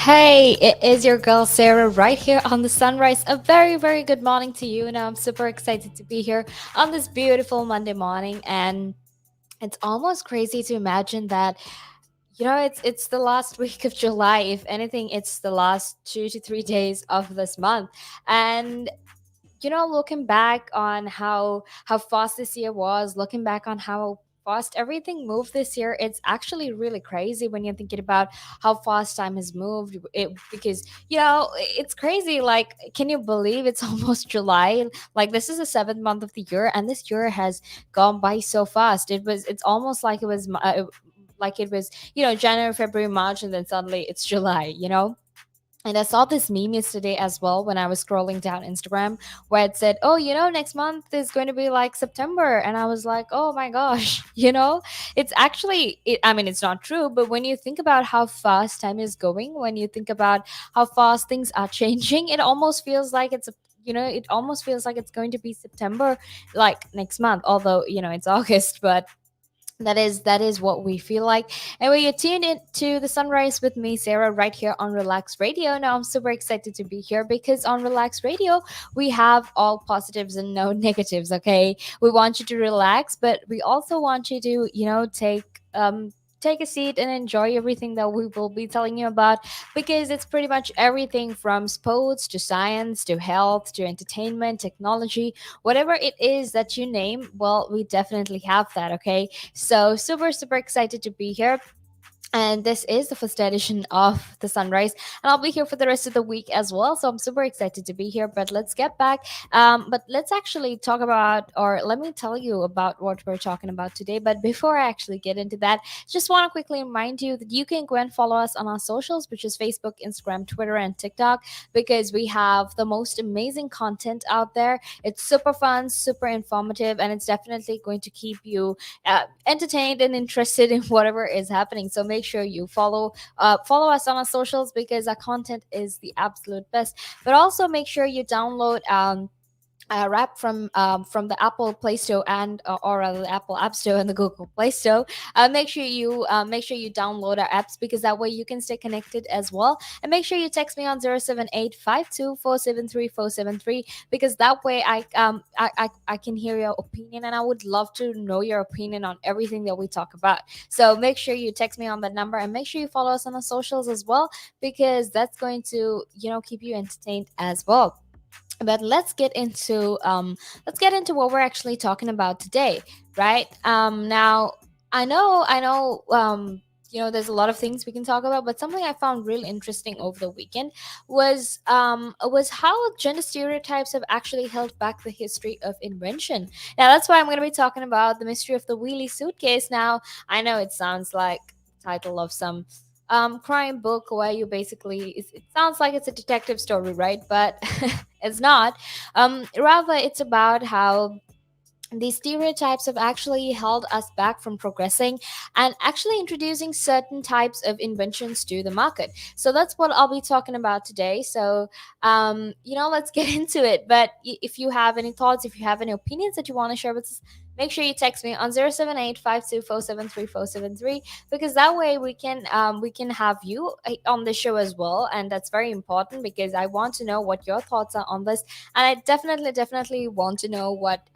Hey, it is your girl Sarah right here on the sunrise. A very, very good morning to you. And I'm super excited to be here on this beautiful Monday morning. And it's almost crazy to imagine that, it's the last week of July. If anything, it's the last 2 to 3 days of this month. And looking back on how fast this year was, looking back on how fast everything moved this year, it's actually really crazy when you're thinking about how fast time has moved. Because it's crazy. Like, can you believe it's almost July? Like, this is the seventh month of the year, and this year has gone by so fast. It's almost like it was January, February, March, and then suddenly it's July. And I saw this meme yesterday as well when I was scrolling down Instagram, where it said, "Oh, next month is going to be like September." And I was like, "Oh my gosh." It's actually, I mean, it's not true, but when you think about how fast time is going, when you think about how fast things are changing, it almost feels like it's going to be September, like next month, although, it's August, but that is what we feel like. Anyway, you're tuned in to the sunrise with me, Sarah, right here on Relax Radio. Now I'm super excited to be here because on Relax Radio we have all positives and no negatives. Okay, we want you to relax, but we also want you to take a seat and enjoy everything that we will be telling you about, because it's pretty much everything from sports to science to health to entertainment, technology, whatever it is that you name. Well, we definitely have that. Okay, so super, super excited to be here. And this is the first edition of The Sunrise. And I'll be here for the rest of the week as well. So I'm super excited to be here. But let's get back. But let's actually talk about, or let me tell you about what we're talking about today. But before I actually get into that, just want to quickly remind you that you can go and follow us on our socials, which is Facebook, Instagram, Twitter, and TikTok, because we have the most amazing content out there. It's super fun, super informative, and it's definitely going to keep you entertained and interested in whatever is happening. So make sure you follow us on our socials, because our content is the absolute best. But also make sure you download rap from the Apple Play Store and or rather the Apple App Store and the Google Play Store. Make sure you download our apps, because that way you can stay connected as well. And make sure you text me on 07852473473, because that way I can hear your opinion, and I would love to know your opinion on everything that we talk about. So make sure you text me on that number, and make sure you follow us on the socials as well, because that's going to keep you entertained as well. But let's get into what we're actually talking about today, right? Now, I know there's a lot of things we can talk about, but something I found really interesting over the weekend was how gender stereotypes have actually held back the history of invention. Now, that's why I'm going to be talking about the mystery of the Wheelie suitcase. Now, I know it sounds like the title of some crime book, where you basically, it sounds like it's a detective story, right? But it's not. Rather, it's about how these stereotypes have actually held us back from progressing and actually introducing certain types of inventions to the market. So that's what I'll be talking about today. So, let's get into it. But if you have any thoughts, if you have any opinions that you want to share with us, make sure you text me on 07852473473, because that way we can have you on the show as well. And that's very important, because I want to know what your thoughts are on this. And I definitely want to know what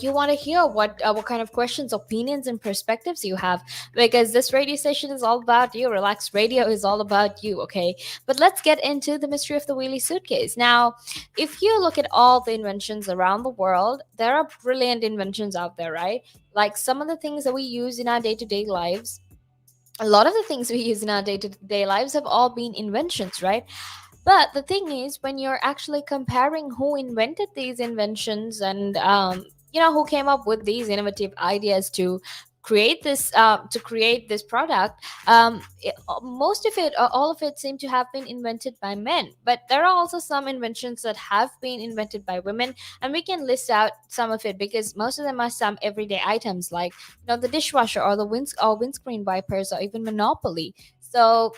you want to hear, what kind of questions, opinions, and perspectives you have, because this radio station is all about you. Relax Radio is all about you. Okay, but let's get into the mystery of the Wheelie suitcase. Now, if you look at all the inventions around the world, there are brilliant inventions out there, right? Like, some of the things that we use in our day-to-day lives, a lot of the things we use in our day-to-day lives have all been inventions, right? But the thing is, when you're actually comparing who invented these inventions, and who came up with these innovative ideas to create this product, most of it, or all of it, seem to have been invented by men. But there are also some inventions that have been invented by women, and we can list out some of it, because most of them are some everyday items, like the dishwasher, or the windscreen wipers, or even Monopoly. So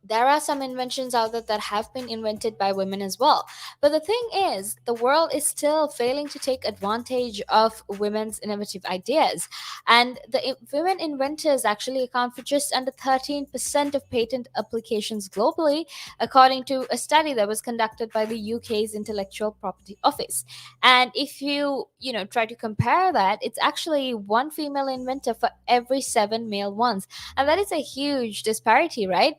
There are some inventions out there that have been invented by women as well. But the thing is, the world is still failing to take advantage of women's innovative ideas. And women inventors actually account for just under 13% of patent applications globally, according to a study that was conducted by the UK's Intellectual Property Office. And if you try to compare that, it's actually one female inventor for every seven male ones. And that is a huge disparity, right?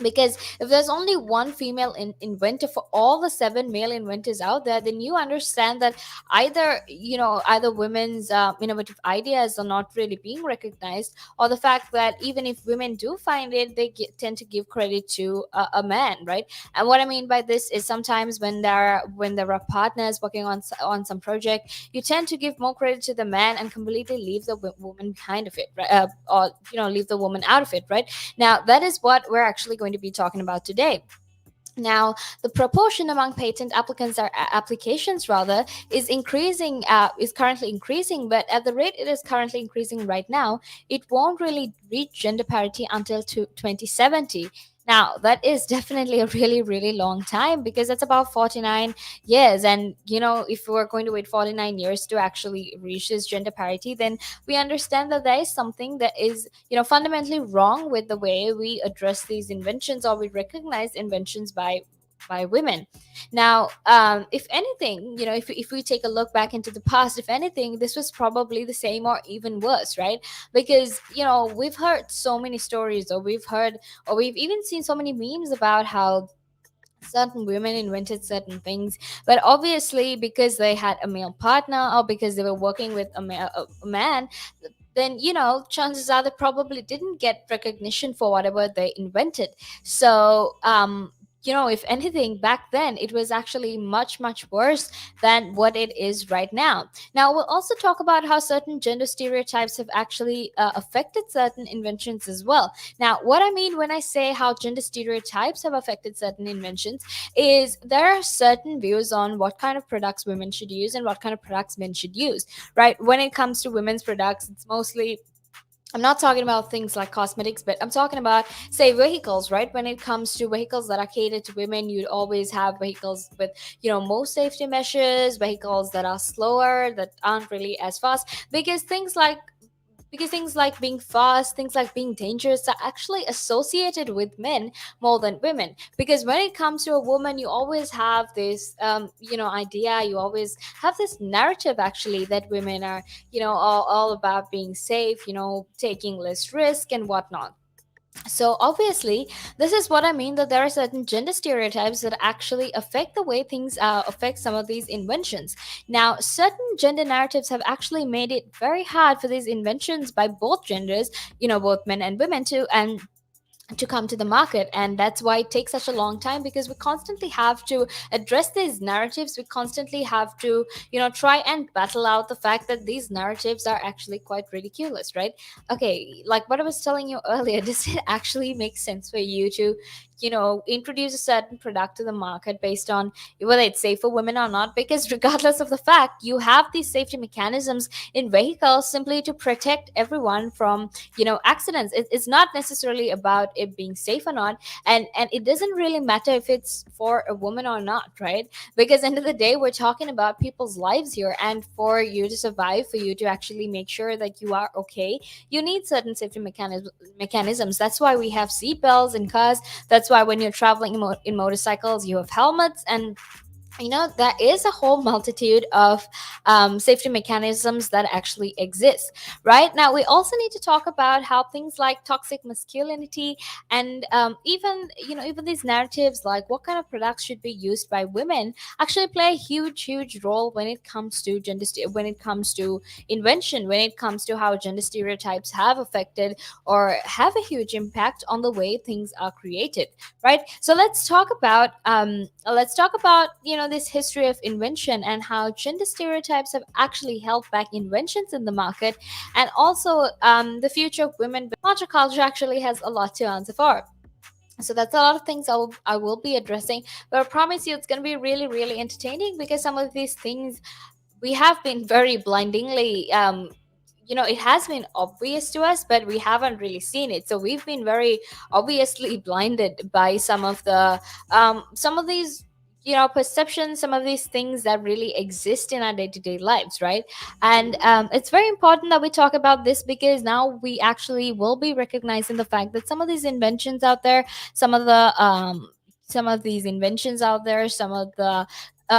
Because if there's only one female inventor for all the seven male inventors out there, then you understand that either women's innovative ideas are not really being recognized, or the fact that even if women do find it, they tend to give credit to a man, right? And what I mean by this is sometimes when there are partners working on some project, you tend to give more credit to the man and completely leave the woman behind of it, right? Or leave the woman out of it, right? Now, that is what we're actually going to be talking about today. Now, the proportion among patent applicants or applications rather is currently increasing, but at the rate it is currently increasing right now, it won't really reach gender parity until 2070. Now, that is definitely a really, really long time, because that's about 49 years. And, if we're going to wait 49 years to actually reach this gender parity, then we understand that there is something that is fundamentally wrong with the way we address these inventions, or we recognize inventions by women. Now, if anything, if we take a look back into the past, if anything, this was probably the same or even worse, right? Because we've heard so many stories, or we've even seen so many memes about how certain women invented certain things, but obviously because they had a male partner, or because they were working with a man, then chances are they probably didn't get recognition for whatever they invented. So if anything, back then it was actually much, much worse than what it is right now. Now, we'll also talk about how certain gender stereotypes have actually affected certain inventions as well. Now, what I mean when I say how gender stereotypes have affected certain inventions is there are certain views on what kind of products women should use and what kind of products men should use, right? When it comes to women's products, it's mostly, I'm not talking about things like cosmetics, but I'm talking about, say, vehicles, right? When it comes to vehicles that are catered to women, you'd always have vehicles with, more safety measures, vehicles that are slower, that aren't really as fast, because things like being fast, things like being dangerous are actually associated with men more than women. Because when it comes to a woman, you always have this, idea, you always have this narrative actually that women are, all about being safe, taking less risk and whatnot. So obviously, this is what I mean, that there are certain gender stereotypes that actually affect the way things affect some of these inventions. Now, certain gender narratives have actually made it very hard for these inventions by both genders, both men and women, to come to the market. And that's why it takes such a long time, because we constantly have to address these narratives. We constantly have to try and battle out the fact that these narratives are actually quite ridiculous, right? Okay, like what I was telling you earlier, does it actually make sense for you to introduce a certain product to the market based on whether it's safe for women or not? Because regardless of the fact, you have these safety mechanisms in vehicles simply to protect everyone from accidents. It's not necessarily about it being safe or not, and it doesn't really matter if it's for a woman or not, right? Because end of the day, we're talking about people's lives here, and for you to survive, for you to actually make sure that you are okay, you need certain safety mechanisms. That's why we have seatbelts in cars. That's why when you're traveling in motorcycles, you have helmets. And there is a whole multitude of safety mechanisms that actually exist. Right now, we also need to talk about how things like toxic masculinity, and even these narratives like what kind of products should be used by women, actually play a huge, huge role when it comes to when it comes to invention, when it comes to how gender stereotypes have affected or have a huge impact on the way things are created, right? So let's talk about this history of invention, and how gender stereotypes have actually held back inventions in the market, and also the future of women. Culture actually has a lot to answer for. So that's a lot of things I will be addressing, but I promise you it's going to be really, really entertaining, because some of these things we have been very blindingly it has been obvious to us, but we haven't really seen it. So we've been very obviously blinded by some of these perceptions, some of these things that really exist in our day-to-day lives, right? And it's very important that we talk about this, because now we actually will be recognizing the fact that some of these inventions out there, some of the some of these inventions out there, some of the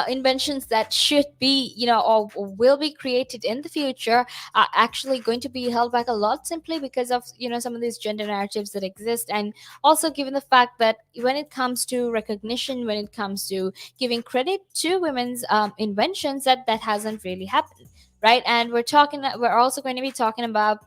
inventions that should be, or will be created in the future, are actually going to be held back a lot, simply because of some of these gender narratives that exist. And also given the fact that when it comes to recognition, when it comes to giving credit to women's inventions, that hasn't really happened, right? And we're also going to be talking about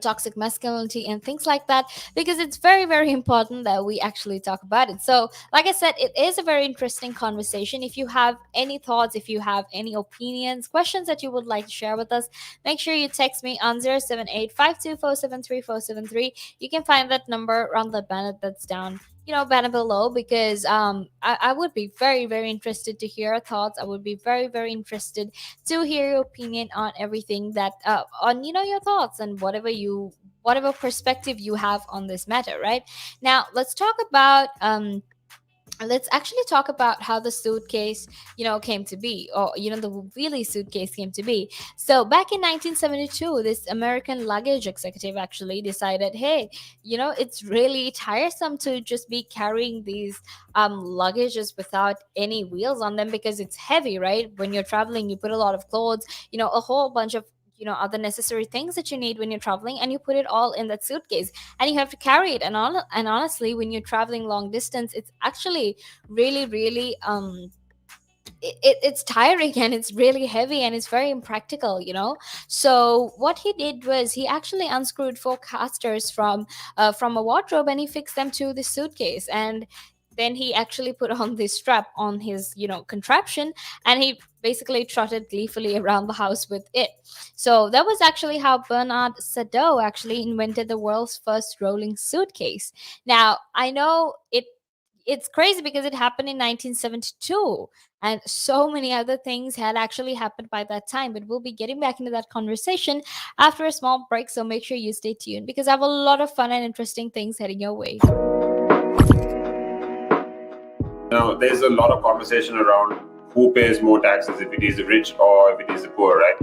toxic masculinity and things like that, because it's very, very important that we actually talk about it. So like I said, it is a very interesting conversation. If you have any thoughts, if you have any opinions, questions that you would like to share with us, make sure you text me on 078 You can find that number around the banner that's down, banner below, because I would be very, very interested to hear your thoughts. I would be very, very interested to hear your opinion on everything that on your thoughts, and whatever perspective you have on this matter. Right now, let's actually talk about how the suitcase came to be, or the Wheelie suitcase came to be. So back in 1972, this American luggage executive actually decided, hey, it's really tiresome to just be carrying these luggages without any wheels on them, because it's heavy, right? When you're traveling, you put a lot of clothes, a whole bunch of other necessary things that you need when you're traveling, and you put it all in that suitcase, and you have to carry it. And honestly, when you're traveling long distance, it's actually really, really it's tiring, and it's really heavy, and it's very impractical. So what he did was he actually unscrewed four casters from a wardrobe, and he fixed them to the suitcase. And then he actually put on this strap on his contraption, and he basically trotted gleefully around the house with it. So that was actually how Bernard Sadeau actually invented the world's first rolling suitcase. Now, I know it's crazy because it happened in 1972, and so many other things had actually happened by that time, but we'll be getting back into that conversation after a small break. So make sure you stay tuned, because I have a lot of fun and interesting things heading your way. There's a lot of conversation around who pays more taxes, if it is the rich or if it is the poor, right?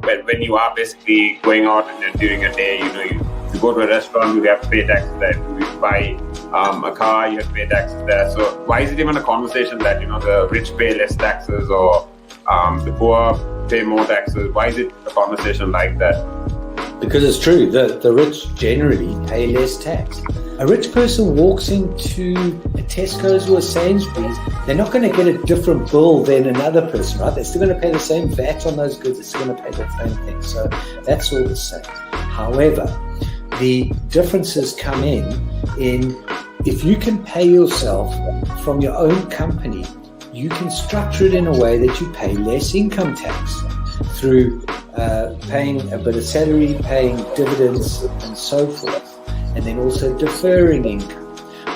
But when you are basically going out and during a day, you go to a restaurant, you have to pay taxes there. If you buy a car, you have to pay taxes there. So why is it even a conversation that the rich pay less taxes, or the poor pay more taxes? Why is it a conversation like that? Because it's true, the rich generally pay less tax. A rich person walks into a Tesco's or a Sainsbury's, they're not going to get a different bill than another person, right? They're still going to pay the same VAT on those goods, they're still going to pay the same thing. So that's all the same. However, the differences come in if you can pay yourself from your own company, you can structure it in a way that you pay less income tax through paying a bit of salary, paying dividends and so forth, and then also deferring income.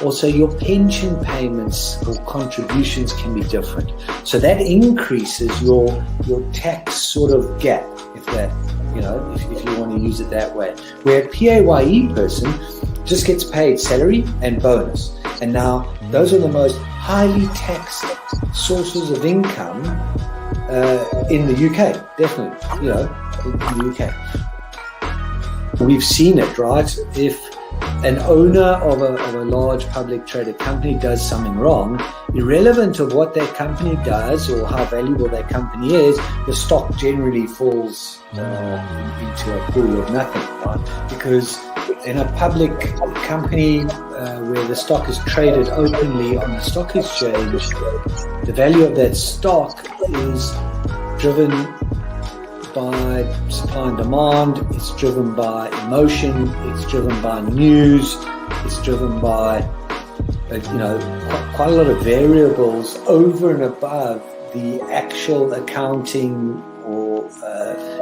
Also, your pension payments or contributions can be different. So that increases your tax sort of gap, if you want to use it that way. Where a PAYE person just gets paid salary and bonus. And now those are the most highly taxed sources of income in the UK, definitely, in the UK. We've seen it, right? If an owner of a large public traded company does something wrong, irrelevant of what that company does or how valuable that company is, the stock generally falls into a pool of nothing, right? Because in a public company where the stock is traded openly on the stock exchange, the value of that stock is driven by supply and demand, it's driven by emotion, it's driven by news, it's driven by quite a lot of variables over and above the actual accounting or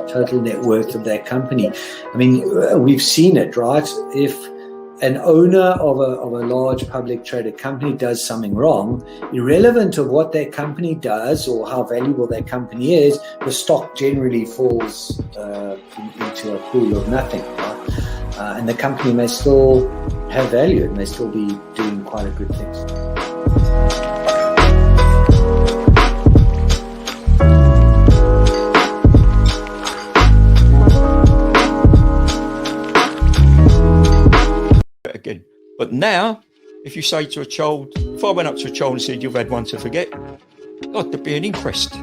total net worth of that company. I mean, we've seen it, right? If an owner of a large public traded company does something wrong, irrelevant of what that company does or how valuable that company is, the stock generally falls into a pool of nothing. Right? And the company may still have value. It may still be doing quite a good things. Again. But now, if you say to a child, if I went up to a child and said, you've had one to forget, God, there'd be an inquest.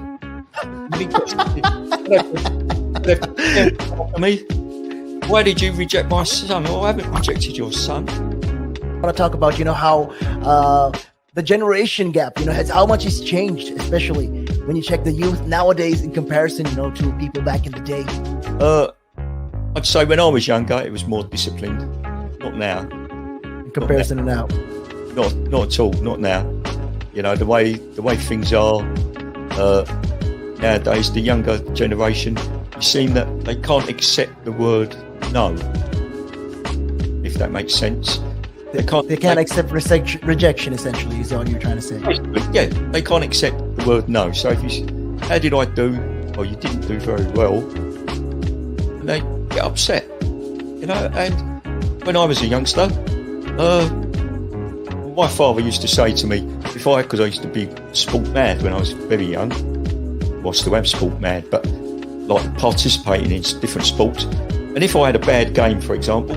Me, why did you reject my son? Oh, I haven't rejected your son. I want to talk about, how the generation gap, how much has changed, especially when you check the youth nowadays in comparison, to people back in the day. I'd say when I was younger, it was more disciplined. Not now. In comparison to now. Not at all. Not now. The way things are nowadays, the younger generation, you seem that they can't accept the word no. If that makes sense. They can't accept rejection, essentially, is all you're trying to say. Yeah, they can't accept the word no. So if you, how did I do? Or you didn't do very well, and they get upset, And when I was a youngster, my father used to say to me, because I used to be sport mad when I was very young. Well, I still am sport mad, but like participating in different sports. And if I had a bad game, for example,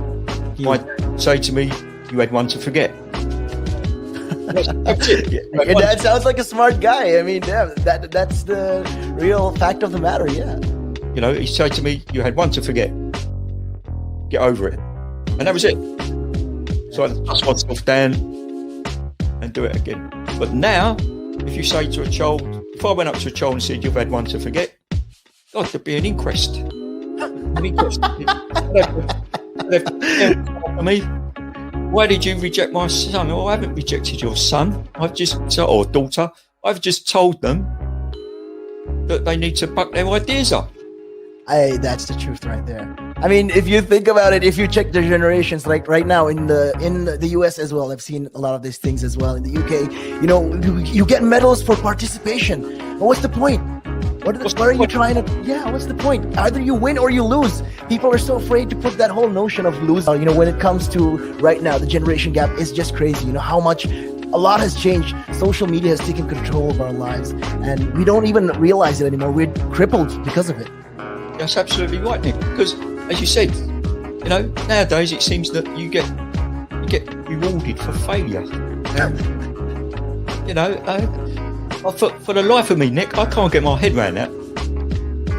he might say to me, you had one to forget. That's it. Yeah, that sounds like a smart guy. I mean, yeah, that's the real fact of the matter, yeah. He'd say to me, you had one to forget. Get over it. And that was it. So I dust myself down and do it again. But now, if you say to a child, if I went up to a child and said, you've had one to forget, God, there'd be an inquest. An inquest. Me, why did you reject my son? Oh, I haven't rejected your son. Or daughter. I've just told them that they need to buck their ideas up. That's the truth right there. I mean, if you think about it, if you check the generations, like right now in the US as well, I've seen a lot of these things as well. In the UK, you get medals for participation. But what's the point? What are you trying to? Yeah, what's the point? Either you win or you lose. People are so afraid to put that whole notion of losing. When it comes to right now, the generation gap is just crazy. How much. A lot has changed. Social media has taken control of our lives, and we don't even realize it anymore. We're crippled because of it. That's absolutely right, Nick. Because, as you said, nowadays it seems that you get rewarded for failure. For the life of me, Nick, I can't get my head around that.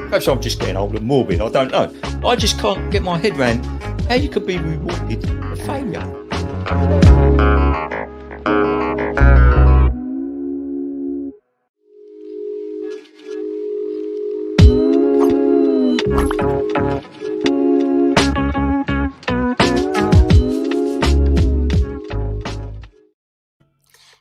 Perhaps I'm just getting old and morbid. I don't know. I just can't get my head around how you could be rewarded for failure.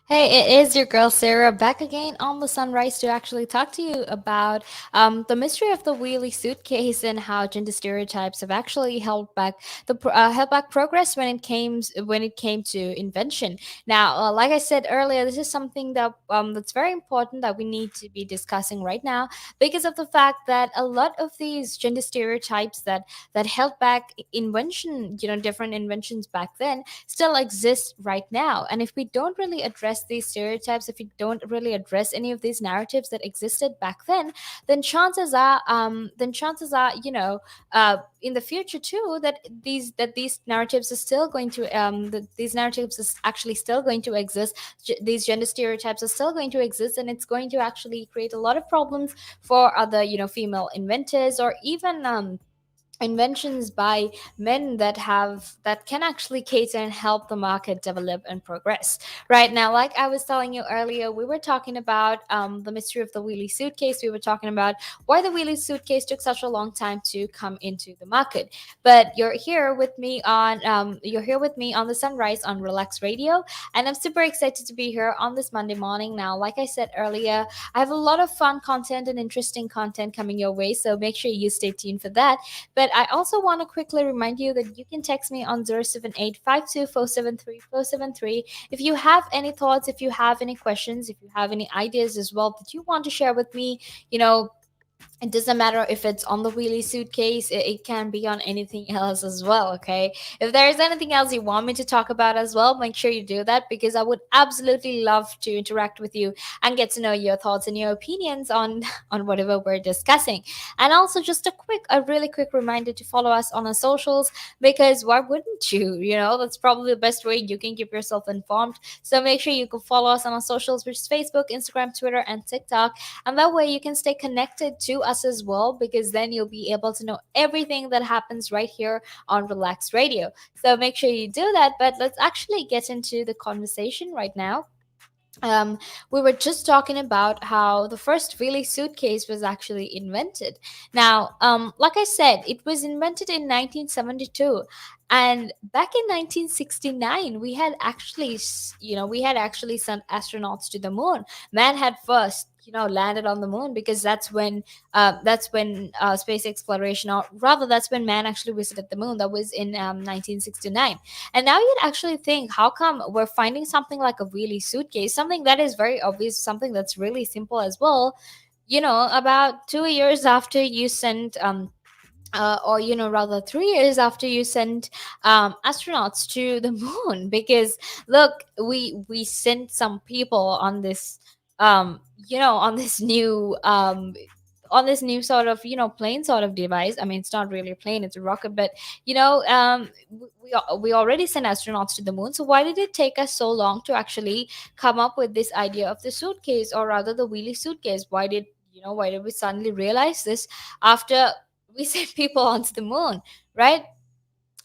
Hey, it is your girl Sarah back again on the Sunrise to actually talk to you about the mystery of the Wheelie suitcase and how gender stereotypes have actually held back progress when it came to invention. Now, like I said earlier, this is something that that's very important that we need to be discussing right now because of the fact that a lot of these gender stereotypes that held back invention, different inventions back then, still exist right now. And if we don't really address these stereotypes, if we don't really address any of these narratives that existed back then chances are in the future too that these narratives are still going to these narratives is actually still going to exist. These gender stereotypes are still going to exist, and it's going to actually create a lot of problems for other female inventors, or even inventions by men that can actually cater and help the market develop and progress. Right now, like I was telling you earlier, we were talking about the mystery of the Wheelie suitcase. We were talking about why the Wheelie suitcase took such a long time to come into the market. But you're here with me on the Sunrise on Relaks Radio, and I'm super excited to be here on this Monday morning. Now, like I said earlier, I have a lot of fun content and interesting content coming your way, so make sure you stay tuned for that. But But I also want to quickly remind you that you can text me on 078 if you have any thoughts, if you have any questions, if you have any ideas as well that you want to share with me. You know, it doesn't matter if it's on the wheelie suitcase, it can be on anything else as well. Okay, if there's anything else you want me to talk about as well, make sure you do that, because I would absolutely love to interact with you and get to know your thoughts and your opinions on on whatever we're discussing. And also, just a really quick reminder to follow us on our socials, because why wouldn't you? You know, that's probably the best way you can keep yourself informed. So make sure you can follow us on our socials, which is Facebook, Instagram, Twitter, and TikTok. And that way you can stay connected to us as well, because then you'll be able to know everything that happens right here on Relax Radio. So make sure you do that. But let's actually get into the conversation right now. um, we were just talking about how the first Wheelie suitcase was actually invented. Now, like I said, it was invented in 1972, and back in 1969, we had actually, we had actually sent astronauts to the moon. Man had first, landed on the moon, because that's when space exploration, or rather, that's when man actually visited the moon. That was in 1969. And now you'd actually think, how come we're finding something like a wheelie suitcase, something that is very obvious, something that's really simple as well, about 2 years after you sent or rather 3 years after you sent astronauts to the moon. Because look, we sent some people on this on this new sort of plane sort of device. I mean, it's not really a plane, it's a rocket, but we already sent astronauts to the moon. So why did it take us so long to actually come up with this idea of the suitcase, or rather the wheelie suitcase? Why did we suddenly realize this after we sent people onto the moon, right?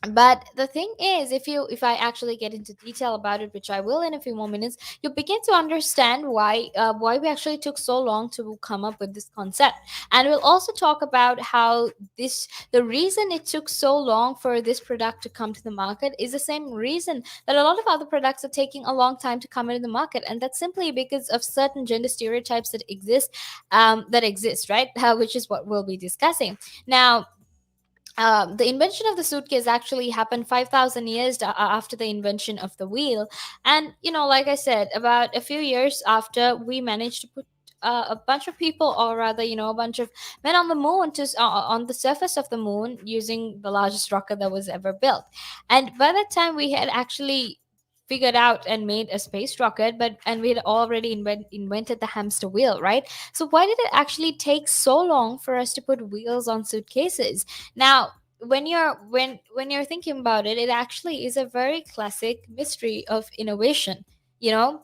But the thing is, if I actually get into detail about it, which I will in a few more minutes, you begin to understand why we actually took so long to come up with this concept. And we'll also talk about how the reason it took so long for this product to come to the market is the same reason that a lot of other products are taking a long time to come into the market, and that's simply because of certain gender stereotypes that exist, right? Which is what we'll be discussing now. The invention of the suitcase actually happened 5,000 years after the invention of the wheel. And, like I said, about a few years after we managed to put a bunch of people, or rather, a bunch of men on the moon, on the surface of the moon, using the largest rocket that was ever built. And by that time, we had actually figured out and made a space rocket, and we had already invented the hamster wheel, right? So why did it actually take so long for us to put wheels on suitcases? Now, when you're thinking about it, it actually is a very classic mystery of innovation, you know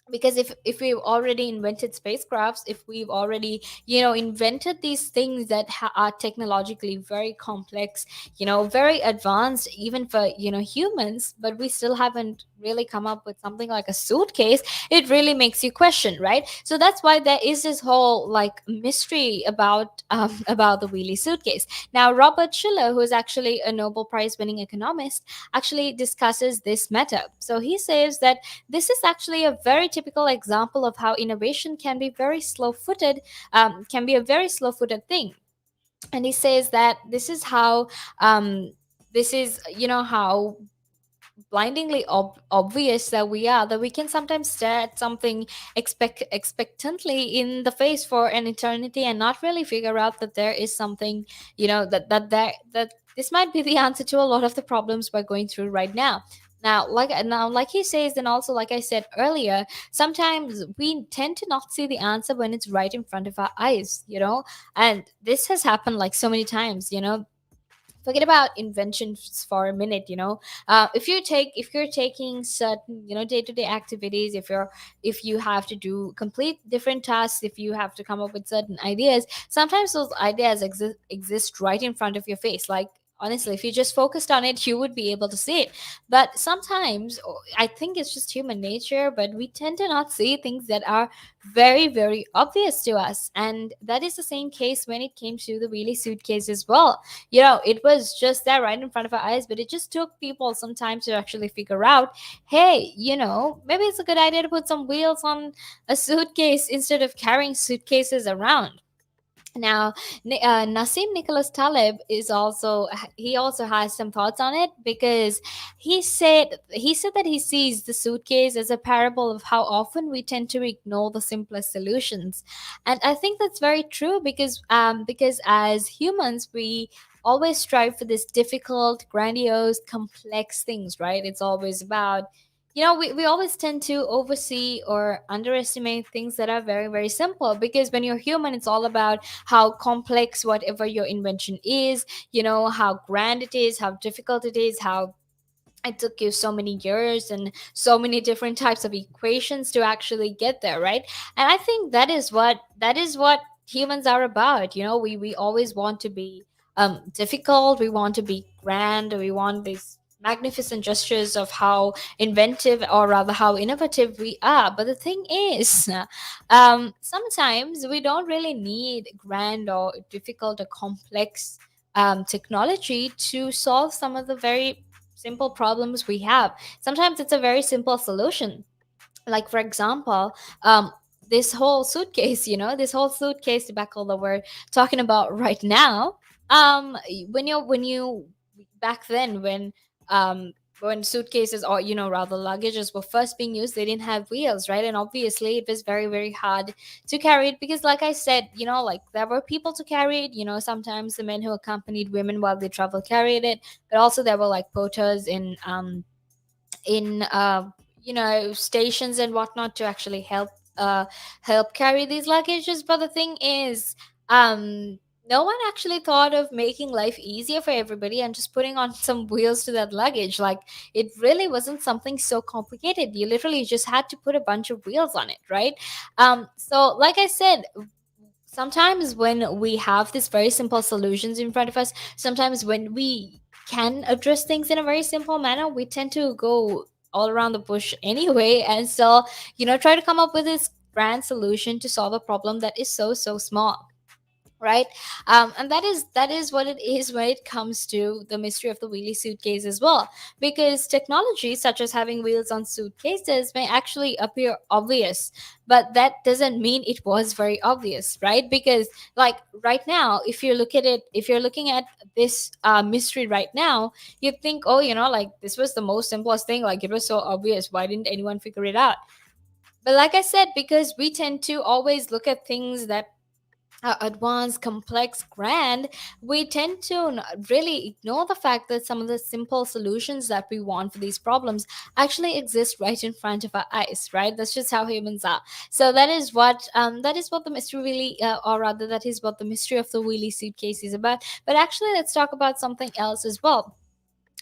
because if we've already invented spacecrafts, if we've already invented these things that are technologically very complex, very advanced even for humans, but we still haven't really come up with something like a suitcase, it really makes you question, right? So that's why there is this whole like mystery about the wheelie suitcase. Now, Robert Schiller, who is actually a Nobel Prize winning economist, actually discusses this matter. So he says that this is actually a very typical example of how innovation can be a very slow-footed thing. And he says that this is how how blindingly obvious that we can sometimes stare at something expectantly in the face for an eternity and not really figure out that there is something, that this might be the answer to a lot of the problems we're going through right now. Now, like he says, and also like I said earlier, sometimes we tend to not see the answer when it's right in front of our eyes, and this has happened like so many times. Forget about inventions for a minute. If you're taking certain day-to-day activities, if you have to do complete different tasks, if you have to come up with certain ideas, sometimes those ideas exist right in front of your face. Like, honestly, if you just focused on it, you would be able to see it. But sometimes, I think it's just human nature, but we tend to not see things that are very, very obvious to us. And that is the same case when it came to the wheelie suitcase as well. It was just there right in front of our eyes, but it just took people some time to actually figure out, hey, maybe it's a good idea to put some wheels on a suitcase instead of carrying suitcases around. Now, Nassim Nicholas Taleb is also, he also has some thoughts on it, because he said that he sees the suitcase as a parable of how often we tend to ignore the simplest solutions. And I think that's very true, because as humans we always strive for this difficult, grandiose, complex things, right? It's always about, we always tend to oversee or underestimate things that are very, very simple, because when you're human, it's all about how complex whatever your invention is, how grand it is, how difficult it is, how it took you so many years and so many different types of equations to actually get there, right? And I think that is what humans are about. We always want to be difficult, we want to be grand, we want these magnificent gestures of how inventive, or rather how innovative we are. But the thing is, sometimes we don't really need grand or difficult or complex technology to solve some of the very simple problems we have. Sometimes it's a very simple solution. Like, for example, this whole suitcase, debacle that we're talking about right now. When you back then, when suitcases, or rather luggages, were first being used, they didn't have wheels, right? And obviously it was very, very hard to carry it, because like I said, like, there were people to carry it. Sometimes the men who accompanied women while they travel carried it, but also there were like porters in stations and whatnot to actually help carry these luggages. But the thing is, no one actually thought of making life easier for everybody and just putting on some wheels to that luggage. Like, it really wasn't something so complicated. You literally just had to put a bunch of wheels on it, right? So like I said, sometimes when we have these very simple solutions in front of us, sometimes when we can address things in a very simple manner, we tend to go all around the bush anyway, and so try to come up with this grand solution to solve a problem that is so, so small, right? And that is what it is when it comes to the mystery of the wheelie suitcase as well. Because technology such as having wheels on suitcases may actually appear obvious, but that doesn't mean it was very obvious, right? Because, like, right now, if you're looking at this mystery right now, you think, oh, like, this was the most simplest thing, like, it was so obvious, why didn't anyone figure it out? But like I said, because we tend to always look at things that advanced, complex, grand, we tend to really ignore the fact that some of the simple solutions that we want for these problems actually exist right in front of our eyes, right? That's just how humans are. So that is what the mystery really, or rather, that is what the mystery of the wheelie suitcase is about. But actually, let's talk about something else as well.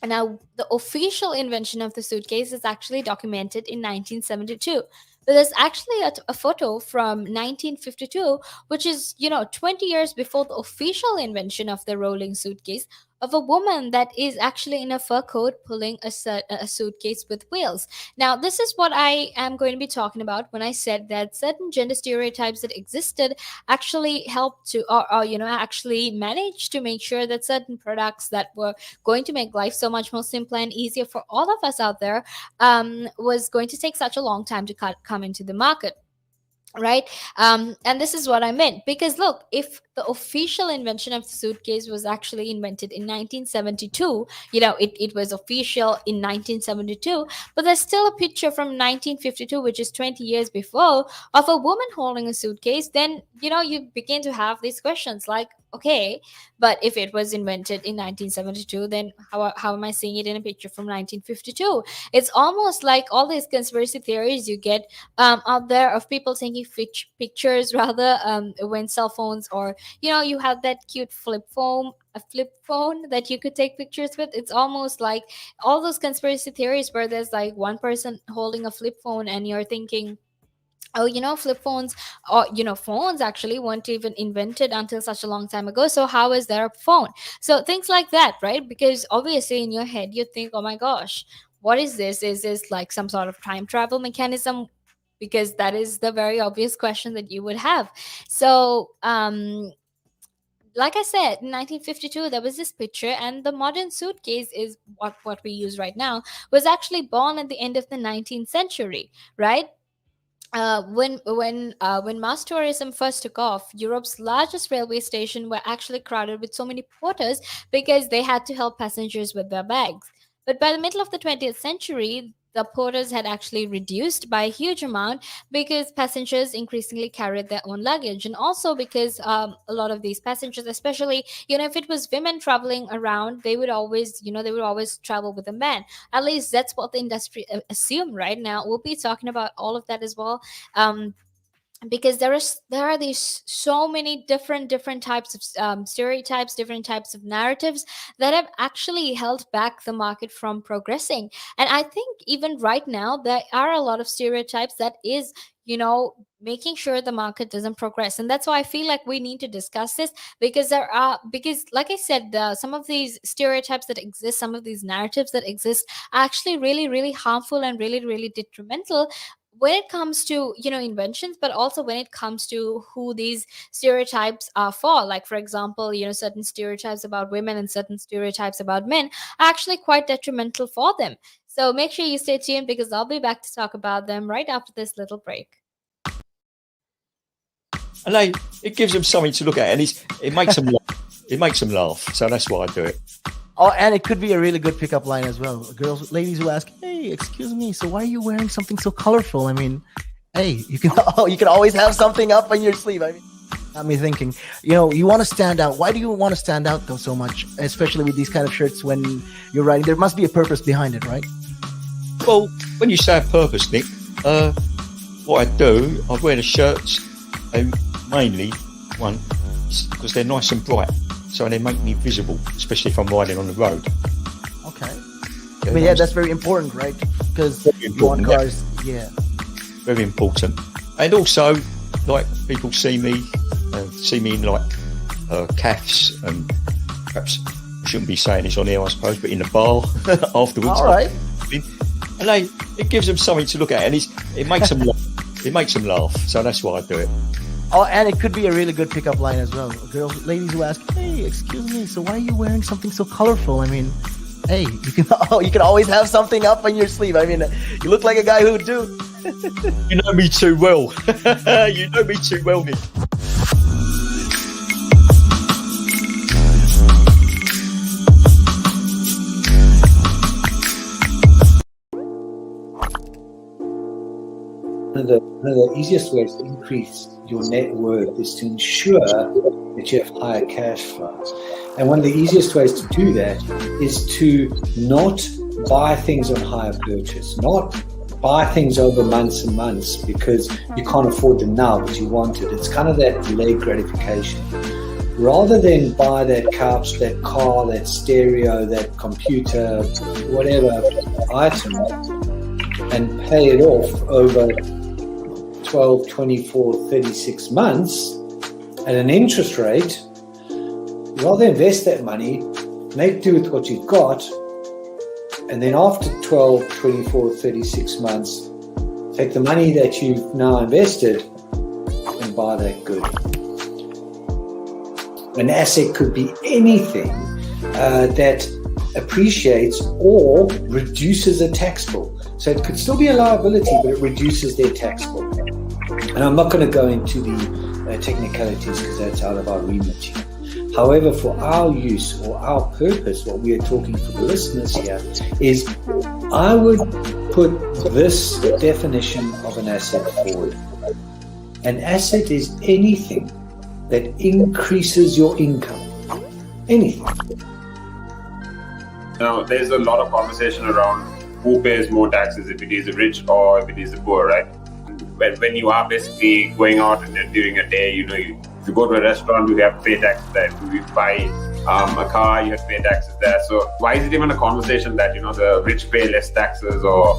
Now, the official invention of the suitcase is actually documented in 1972. But there's actually a photo from 1952, which is, 20 years before the official invention of the rolling suitcase, of a woman that is actually in a fur coat pulling a suitcase with wheels. Now, this is what I am going to be talking about when I said that certain gender stereotypes that existed actually helped to, or actually managed to make sure that certain products that were going to make life so much more simpler and easier for all of us out there, was going to take such a long time to come into the market, right? And this is what I meant, because look, if the official invention of the suitcase was actually invented in 1972, it was official in 1972, but there's still a picture from 1952, which is 20 years before, of a woman holding a suitcase. Then you begin to have these questions like, okay, but if it was invented in 1972, then how am I seeing it in a picture from 1952? It's almost like all these conspiracy theories you get out there of people taking pictures, rather, when cell phones, or you have that cute flip phone that you could take pictures with. It's almost like all those conspiracy theories where there's like one person holding a flip phone and you're thinking, oh, flip phones, or phones actually weren't even invented until such a long time ago, so how is there a phone? So things like that, right? Because obviously in your head you think, oh my gosh, what is this like some sort of time travel mechanism? Because that is the very obvious question that you would have. So like I said, in 1952 there was this picture, and the modern suitcase is what we use right now, was actually born at the end of the 19th century, right? when mass tourism first took off, Europe's largest railway station were actually crowded with so many porters because they had to help passengers with their bags. But by the middle of the 20th century, the porters had actually reduced by a huge amount because passengers increasingly carried their own luggage, and also because a lot of these passengers, especially if it was women traveling around, they would always travel with a man. At least that's what the industry assume. Right now we'll be talking about all of that as well, um, because there are these so many different types of stereotypes, different types of narratives that have actually held back the market from progressing. And I think even right now there are a lot of stereotypes that is making sure the market doesn't progress. And that's why I feel like we need to discuss this, because like I said, some of these stereotypes that exist, some of these narratives that exist are actually really really harmful and really really detrimental when it comes to inventions, but also when it comes to who these stereotypes are for. Like, for example, certain stereotypes about women and certain stereotypes about men are actually quite detrimental for them. So make sure you stay tuned, because I'll be back to talk about them right after this little break. And it gives them something to look at, and it makes them laugh. It makes them laugh. So that's why I do it. Oh, and it could be a really good pickup line as well. Ladies who ask, "Hey, excuse me, so why are you wearing something so colorful?" I mean, hey, you can always have something up on your sleeve. I mean, got me thinking. You want to stand out. Why do you want to stand out though so much, especially with these kind of shirts when you're riding? There must be a purpose behind it, right? Well, when you say a purpose, Nick, what I do, I wear the shirts, and mainly one because they're nice and bright. So they make me visible, especially if I'm riding on the road. Okay. But yeah, that's very important, right? Because you want cars, yeah. Very important. And also, like, people see me in like calves, and perhaps I shouldn't be saying this on air, I suppose, but in the bar afterwards. All right. And it gives them something to look at, and it makes them laugh. It makes them laugh. So that's why I do it. Oh, and it could be a really good pickup line as well. Ladies who ask, "Hey, excuse me, so why are you wearing something so colorful?" I mean, hey, you can always have something up on your sleeve. I mean, you look like a guy who would do. You know me too well. You know me too well, Nick. One of the easiest ways to increase your net worth is to ensure that you have higher cash flows. And one of the easiest ways to do that is to not buy things on hire purchase, not buy things over months and months because you can't afford them now, but you want it. It's kind of that delayed gratification. Rather than buy that couch, that car, that stereo, that computer, whatever item, and pay it off over 12, 24, 36 months at an interest rate, rather invest that money, make do with what you've got, and then after 12, 24, 36 months, take the money that you've now invested and buy that good. An asset could be anything that appreciates or reduces a tax bill. So it could still be a liability, but it reduces their tax bill. And I'm not going to go into the technicalities because that's out of our remit here. However, for our use or our purpose, what we are talking for the listeners here is I would put this definition of an asset forward. An asset is anything that increases your income. Anything. Now, there's a lot of conversation around who pays more taxes, if it is the rich or if it is the poor, right? When you are basically going out and during a day, if you go to a restaurant, you have to pay taxes there. If you buy a car, you have to pay taxes there. So why is it even a conversation that, the rich pay less taxes or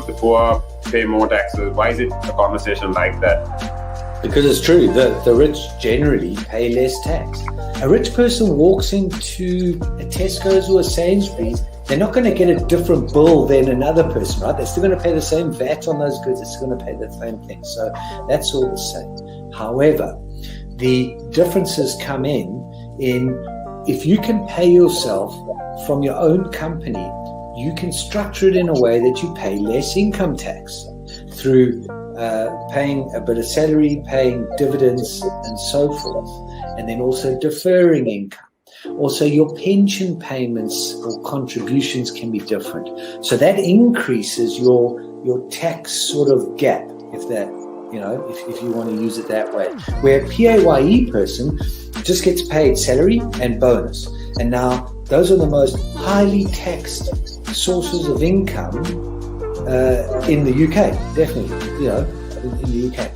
the poor pay more taxes? Why is it a conversation like that? Because it's true, the rich generally pay less tax. A rich person walks into a Tesco's or a Sainsbury's, they're not going to get a different bill than another person, right? They're still going to pay the same VAT on those goods. They're still going to pay the same thing. So that's all the same. However, the differences come in if you can pay yourself from your own company, you can structure it in a way that you pay less income tax through paying a bit of salary, paying dividends, and so forth, and then also deferring income. Also, your pension payments or contributions can be different. So that increases your tax sort of gap, if that, if you want to use it that way. Where a PAYE person just gets paid salary and bonus. And now those are the most highly taxed sources of income in the UK, definitely, in the UK.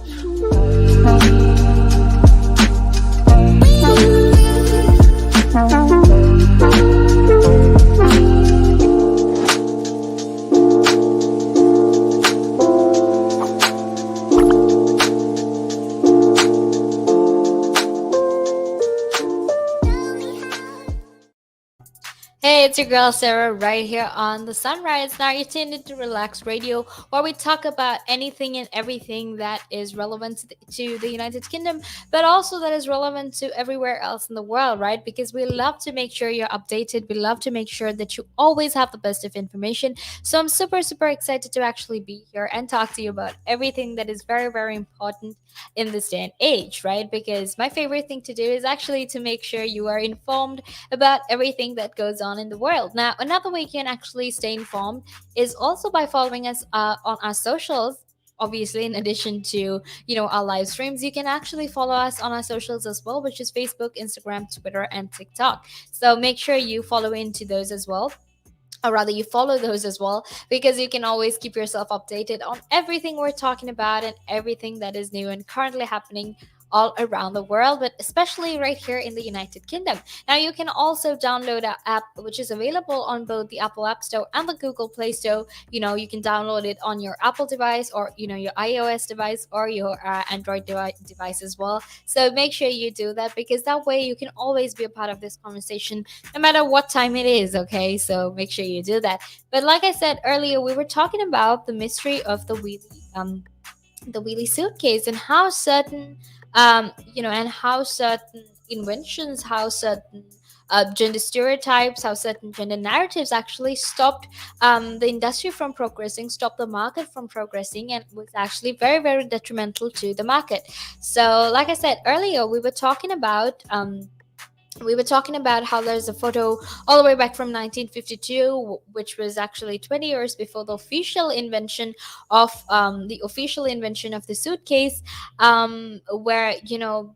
Hey, it's your girl Sarah right here on the Sunrise. Now you're tuned into Relax Radio, where we talk about anything and everything that is relevant to the United Kingdom, but also that is relevant to everywhere else in the world, right? Because we love to make sure you're updated. We love to make sure that you always have the best of information. So I'm super, super excited to actually be here and talk to you about everything that is very, very important in this day and age, right? Because my favorite thing to do is actually to make sure you are informed about everything that goes on in the world. Now, another way you can actually stay informed is also by following us on our socials. Obviously, in addition to our live streams, you can actually follow us on our socials as well, which is Facebook, Instagram, Twitter, and TikTok. So make sure you follow into those as well, or rather you follow those as well, because you can always keep yourself updated on everything we're talking about and everything that is new and currently happening all around the world, but especially right here in the United Kingdom. Now, you can also download our app, which is available on both the Apple App Store and the Google Play Store. You can download it on your Apple device, or your iOS device, or your Android device as well. So make sure you do that, because that way you can always be a part of this conversation no matter what time it is. Okay, so make sure you do that. But like I said earlier, we were talking about the mystery of the Wheelie suitcase, and how certain and how certain inventions, how certain gender stereotypes, how certain gender narratives actually stopped the industry from progressing, stopped the market from progressing, and was actually very, very detrimental to the market. So, like I said earlier, we were talking about how there's a photo all the way back from 1952, which was actually 20 years before the official invention of the suitcase, where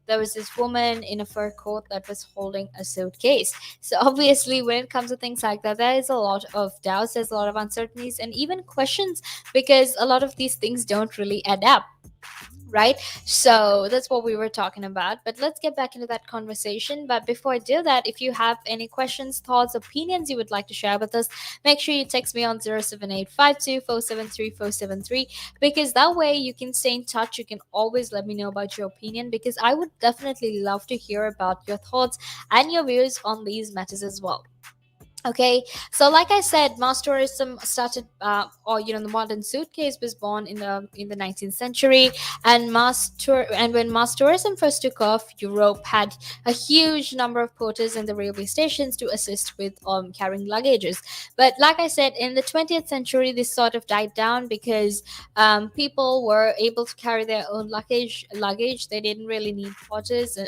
there was this woman in a fur coat that was holding a suitcase. So obviously, when it comes to things like that, there is a lot of doubts, there's a lot of uncertainties, and even questions, because a lot of these things don't really add up, right? So that's what we were talking about. But let's get back into that conversation. But before I do that, if you have any questions, thoughts, opinions you would like to share with us, make sure you text me on 07852473473, because that way you can stay in touch. You can always let me know about your opinion, because I would definitely love to hear about your thoughts and your views on these matters as well. Okay, so like I said, mass tourism started, the modern suitcase was born in the 19th century, and when mass tourism first took off, Europe had a huge number of porters in the railway stations to assist with carrying luggages. But like I said, in the 20th century, this sort of died down, because people were able to carry their own luggage. They didn't really need porters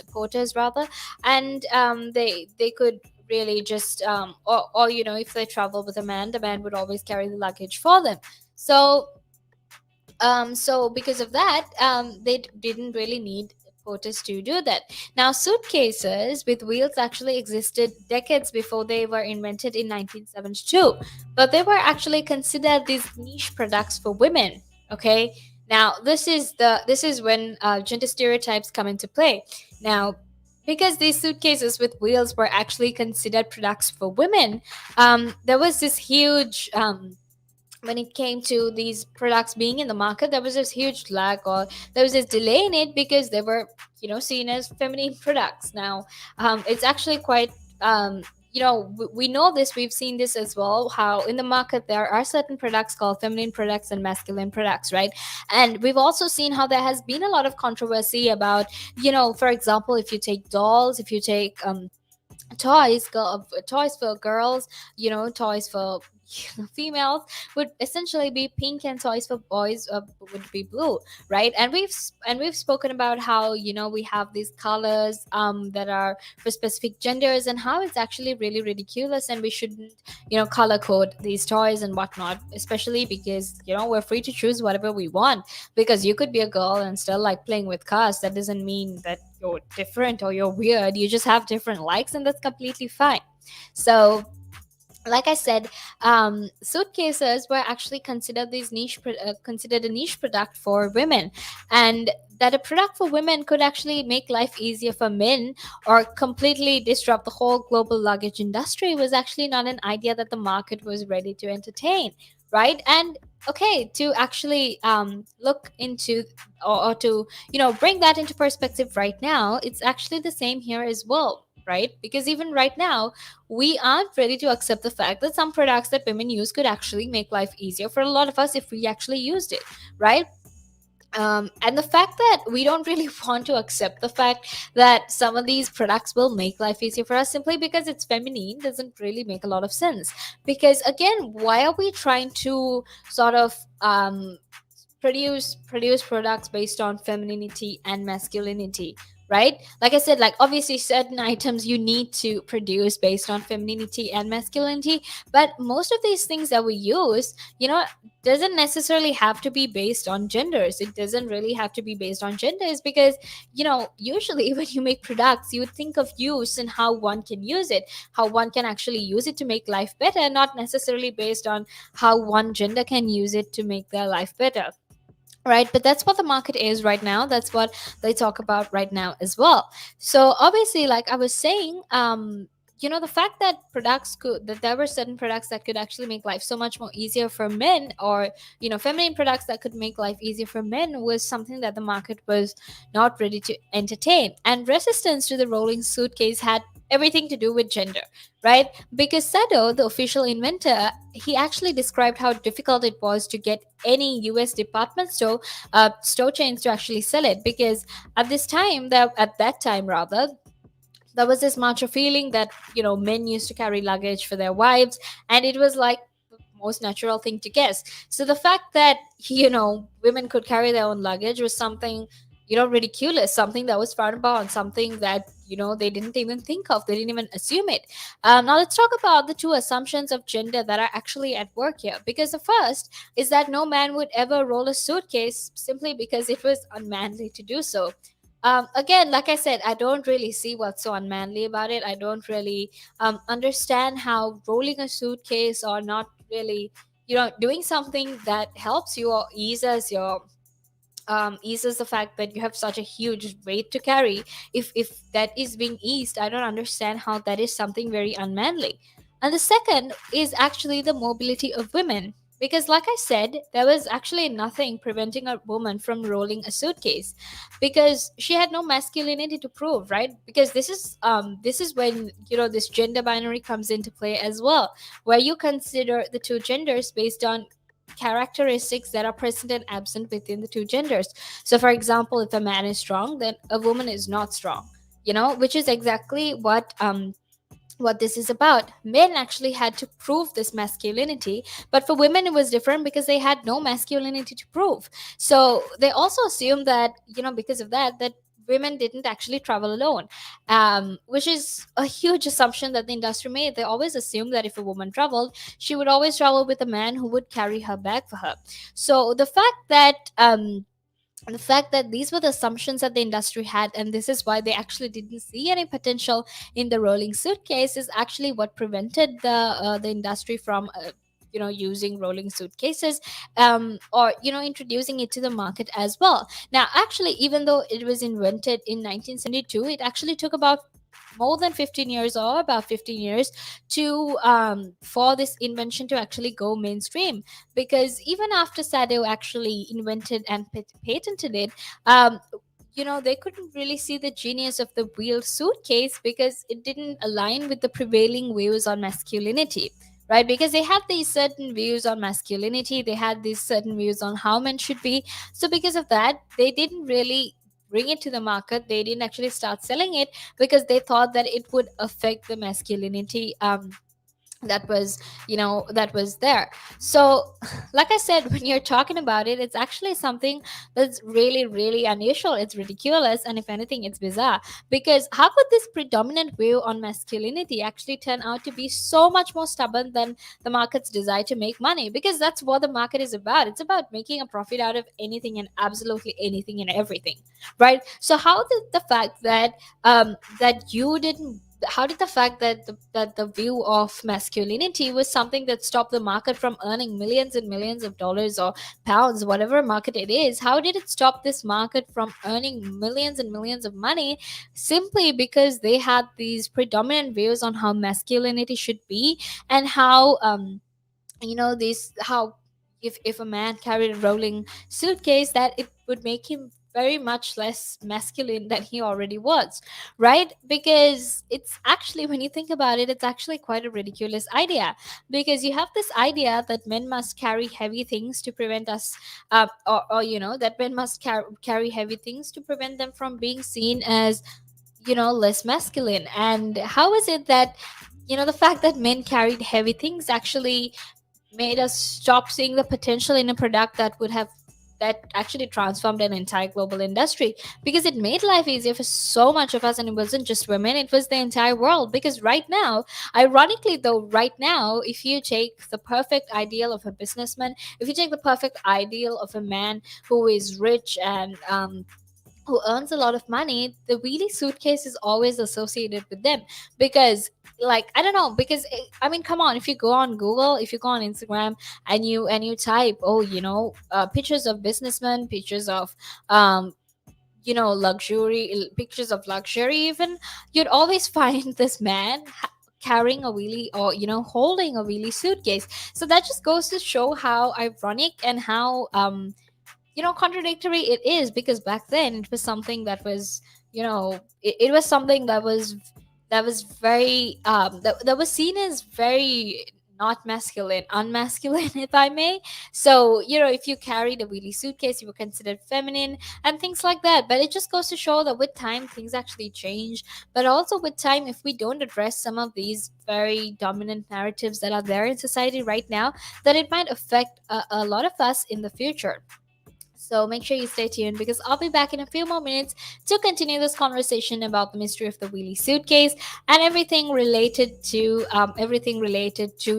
rather, and they could really just or if they travel with a man, the man would always carry the luggage for them. So because of that, they didn't really need porters to do that. Now, suitcases with wheels actually existed decades before they were invented in 1972, but they were actually considered these niche products for women. Okay, now this is when gender stereotypes come into play. Now, because these suitcases with wheels were actually considered products for women, there was this huge when it came to these products being in the market, there was this huge lag, or there was this delay in it, because they were seen as feminine products. Now, it's actually quite we know this, we've seen this as well, how in the market there are certain products called feminine products and masculine products, right? And we've also seen how there has been a lot of controversy about, for example, if you take dolls, if you take toys for girls, toys for females would essentially be pink, and toys for boys would be blue, right? And we've spoken about how, we have these colors that are for specific genders, and how it's actually really ridiculous, and we shouldn't, color code these toys and whatnot, especially because, we're free to choose whatever we want. Because you could be a girl and still like playing with cars. That doesn't mean that you're different or you're weird. You just have different likes, and that's completely fine. So, like I said, suitcases were actually considered considered a niche product for women, and that a product for women could actually make life easier for men or completely disrupt the whole global luggage industry was actually not an idea that the market was ready to entertain, right? And okay, to actually look into, or to bring that into perspective right now, it's actually the same here as well, right? Because even right now, we aren't ready to accept the fact that some products that women use could actually make life easier for a lot of us if we actually used it, right? And the fact that we don't really want to accept the fact that some of these products will make life easier for us simply because it's feminine doesn't really make a lot of sense. Because again, why are we trying to sort of produce products based on femininity and masculinity, right? Like I said, like obviously certain items you need to produce based on femininity and masculinity, but most of these things that we use, doesn't necessarily have to be based on genders. It doesn't really have to be based on genders, because usually when you make products, you would think of use and how one can use it, how one can actually use it to make life better, not necessarily based on how one gender can use it to make their life better, right? But that's what the market is right now. That's what they talk about right now as well. So obviously, like I was saying, the fact that there were certain products that could actually make life so much more easier for men, or feminine products that could make life easier for men, was something that the market was not ready to entertain. And resistance to the rolling suitcase had everything to do with gender, right? Because Sado, the official inventor, he actually described how difficult it was to get any US department store chains to actually sell it. Because at that time rather, there was this macho feeling that men used to carry luggage for their wives, and it was like the most natural thing to guess. So the fact that women could carry their own luggage was something ridiculous, something that was frowned upon, something that they didn't even think of, they didn't even assume it. Now let's talk about the two assumptions of gender that are actually at work here. Because the first is that no man would ever roll a suitcase simply because it was unmanly to do so. Again, like I said, I don't really see what's so unmanly about it. I don't really understand how rolling a suitcase, or not really, doing something that helps you or eases the fact that you have such a huge weight to carry. If that is being eased, I don't understand how that is something very unmanly. And the second is actually the mobility of women. Because, like I said, there was actually nothing preventing a woman from rolling a suitcase, because she had no masculinity to prove, right? Because this is when this gender binary comes into play as well, where you consider the two genders based on characteristics that are present and absent within the two genders. So, for example, if a man is strong, then a woman is not strong. Which is exactly what this is about. Men actually had to prove this masculinity, but for women it was different because they had no masculinity to prove. So they also assumed that, because of that women didn't actually travel alone, which is a huge assumption that the industry made. They always assumed that if a woman traveled, she would always travel with a man who would carry her bag for her. So the fact that these were the assumptions that the industry had, and this is why they actually didn't see any potential in the rolling suitcase, is actually what prevented the industry from using rolling suitcases, or introducing it to the market as well. Now actually, even though it was invented in 1972, it actually took about more than 15 years, or about 15 years, to for this invention to actually go mainstream. Because even after Sado actually invented and patented it, they couldn't really see the genius of the wheeled suitcase, because it didn't align with the prevailing views on masculinity, right? Because they had these certain views on masculinity, they had these certain views on how men should be. So because of that, they didn't really bring it to the market. They didn't actually start selling it, because they thought that it would affect the masculinity that was, that was there. So like I said, when you're talking about it, it's actually something that's really, really unusual. It's ridiculous, and if anything, it's bizarre. Because how could this predominant view on masculinity actually turn out to be so much more stubborn than the market's desire to make money? Because that's what the market is about. It's about making a profit out of anything and absolutely anything and everything, right? So how did the fact that that you didn't how did the fact that the view of masculinity was something that stopped the market from earning millions and millions of dollars or pounds, whatever market it is, how did it stop this market from earning millions and millions of money simply because they had these predominant views on how masculinity should be, and how this how if a man carried a rolling suitcase, that it would make him very much less masculine than he already was, right? Because it's actually, when you think about it, it's actually quite a ridiculous idea. Because you have this idea that men must carry heavy things to prevent us, or that men must carry heavy things to prevent them from being seen as, less masculine. And how is it that, the fact that men carried heavy things actually made us stop seeing the potential in a product that actually transformed an entire global industry? Because it made life easier for so much of us, and it wasn't just women, it was the entire world. Because right now, ironically though, right now, if you take the perfect ideal of a businessman, if you take the perfect ideal of a man who is rich and who earns a lot of money, the Wheelie suitcase is always associated with them. Because, like, I don't know, because I mean, come on, if you go on Google, if you go on Instagram, and you type, oh, pictures of businessmen, pictures of luxury, pictures of luxury even, you'd always find this man carrying a wheelie, or holding a wheelie suitcase. So that just goes to show how ironic and how contradictory it is. Because back then it was something that was, it was something that was very that was seen as very not masculine, unmasculine, if I may. So, if you carried a wheelie suitcase, you were considered feminine and things like that. But it just goes to show that with time things actually change. But also with time, if we don't address some of these very dominant narratives that are there in society right now, then it might affect a lot of us in the future. So make sure you stay tuned, because I'll be back in a few more minutes to continue this conversation about the mystery of the wheelie suitcase and everything related to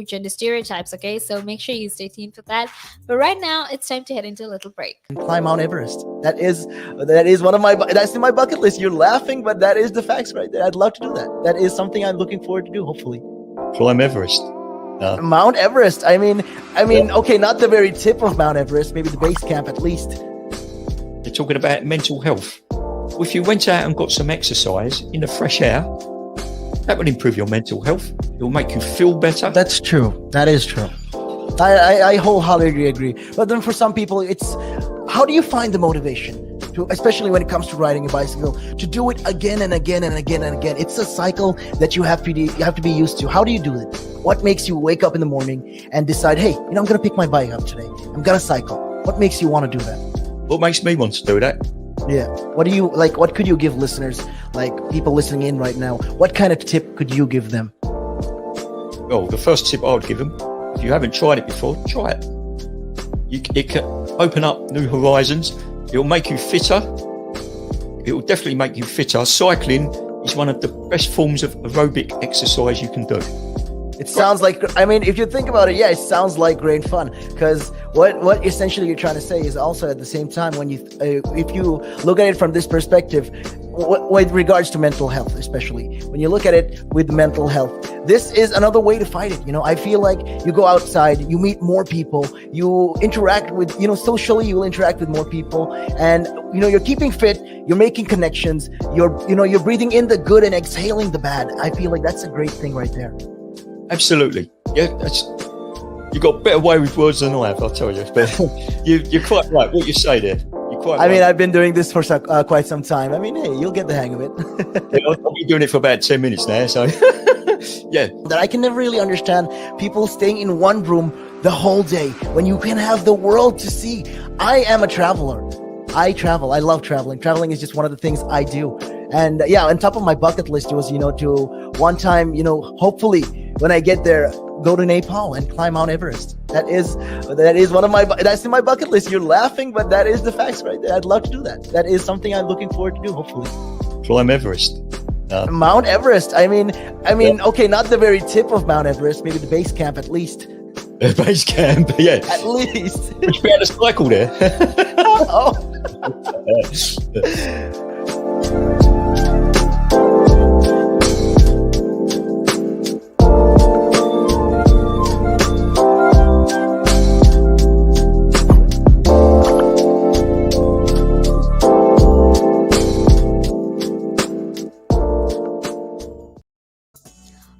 gender stereotypes. Okay, so make sure you stay tuned for that. But right now, it's time to head into a little break. Climb Mount Everest. That is one of my that's in my bucket list. You're laughing, but that is the facts right there. I'd love to do that. That is something I'm looking forward to do. Hopefully, Climb Everest. Mount Everest. I mean, okay, not the very tip of Mount Everest, maybe the base camp at least. They're talking about mental health. Well, if you went out and got some exercise in the fresh air, that would improve your mental health. It will make you feel better. That's true. That is true. I wholeheartedly agree. But then for some people, it's how do you find the motivation to, especially when it comes to riding a bicycle, to do it again and again and again and again? It's a cycle that you have to be used to. How do you do it? What makes you wake up in the morning and decide, hey, I'm going to pick my bike up today. I'm going to cycle. What makes you want to do that? What makes me want to do that? Yeah. What do you like? What could you give listeners, like people listening in right now? What kind of tip could you give them? Well, the first tip I would give them, if you haven't tried it before, try it. It can open up new horizons. It will make you fitter. It will definitely make you fitter. Cycling is one of the best forms of aerobic exercise you can do. It sounds like, I mean, if you think about it, yeah, it sounds like great fun. Because what essentially you're trying to say is also at the same time, when you, if you look at it from this perspective, with regards to mental health, especially when you look at it with mental health, this is another way to fight it. I feel like you go outside, you meet more people, you interact with, socially, you'll interact with more people, and you're keeping fit, you're making connections, you're breathing in the good and exhaling the bad. I feel like that's a great thing right there. Absolutely. Yeah, you got a better way with words than I have, I'll tell you. But you're quite right. What you say there. You're quite right. I mean, I've been doing this for quite some time. I mean, hey, you'll get the hang of it. Yeah, I've been doing it for about 10 minutes now, so yeah. That I can never really understand people staying in one room the whole day when you can have the world to see. I am a traveler. I travel. I love traveling. Traveling is just one of the things I do. And yeah, on top of my bucket list was, to one time, hopefully when I get there, go to Nepal and climb Mount Everest. That is one of my that's in my bucket list. You're laughing, but that is the facts right there. I'd love to do that. That is something I'm looking forward to do. Hopefully, Climb Everest. Mount Everest. I mean, okay, not the very tip of Mount Everest. Maybe the base camp at least. Base camp, yeah. At least. Would you be able to cycle there? Oh.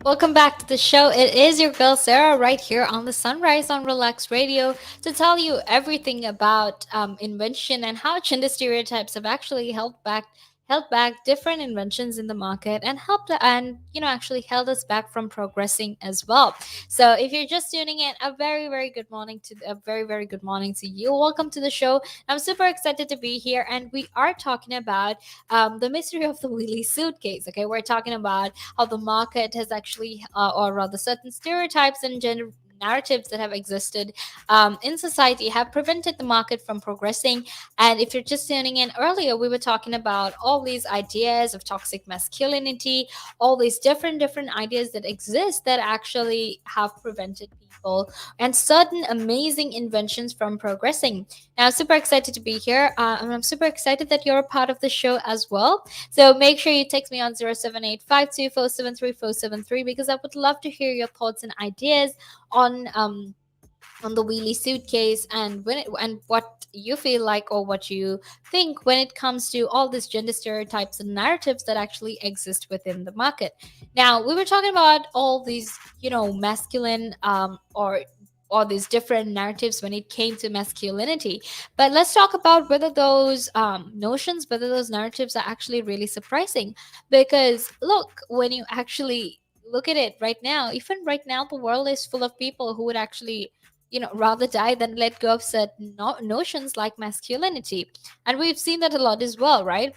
Welcome back to the show. It is your girl Sarah right here on the Sunrise on Relax Radio to tell you everything about invention and how gender stereotypes have actually held back different inventions in the market and actually held us back from progressing as well. So if you're just tuning in, a very good morning to you. Welcome to the show. I'm super excited to be here, and we are talking about the mystery of the Wheelie suitcase. Okay, we're talking about how the market has actually, or rather, certain stereotypes and gender narratives that have existed in society have prevented the market from progressing. And if you're just tuning in earlier, we were talking about all these ideas of toxic masculinity, all these different ideas that exist that actually have prevented people and certain amazing inventions from progressing. Now, I'm super excited to be here, and I'm super excited that you're a part of the show as well. So make sure you text me on 07852473473 because I would love to hear your thoughts and ideas on the Wheelie suitcase and and what you feel like or what you think when it comes to all these gender stereotypes and narratives that actually exist within the market. Now, we were talking about all these, masculine or these different narratives when it came to masculinity. But let's talk about whether those whether those narratives are actually really surprising. Because look, when you actually look at it right now, even right now, the world is full of people who would actually, rather die than let go of certain notions like masculinity. And we've seen that a lot as well, right?